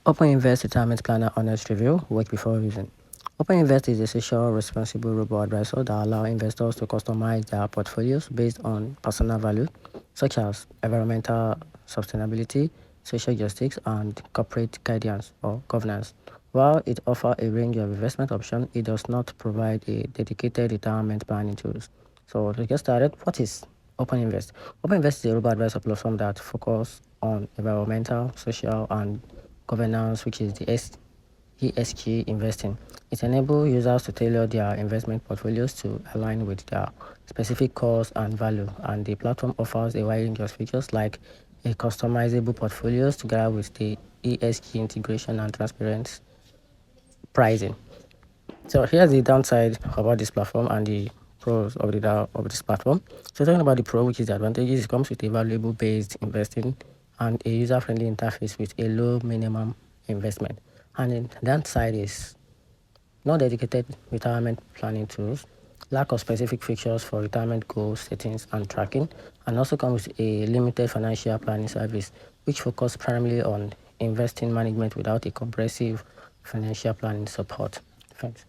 OpenInvest Retirement Planner Honest Review, Work Before Using. OpenInvest is a social responsible robo-advisor that allows investors to customize their portfolios based on personal value, such as environmental sustainability, social justice, and corporate guidance or governance. While it offers a range of investment options, it does not provide a dedicated retirement planning tools. So to get started, what is OpenInvest? OpenInvest is a robo-advisor platform that focuses on environmental, social, and governance, which is the ESG investing. It enables users to tailor their investment portfolios to align with their specific cost and value, and the platform offers a wide range of features like a customizable portfolios together with the ESG integration and transparent pricing. So here's the downside about this platform and the pros of this platform. So talking about the pro, which is the advantages, it comes with a valuable based investing and a user-friendly interface with a low minimum investment. And the downside is no dedicated retirement planning tools, lack of specific features for retirement goals, settings, and tracking, and also comes with a limited financial planning service, which focuses primarily on investing management without a comprehensive financial planning support. Thanks.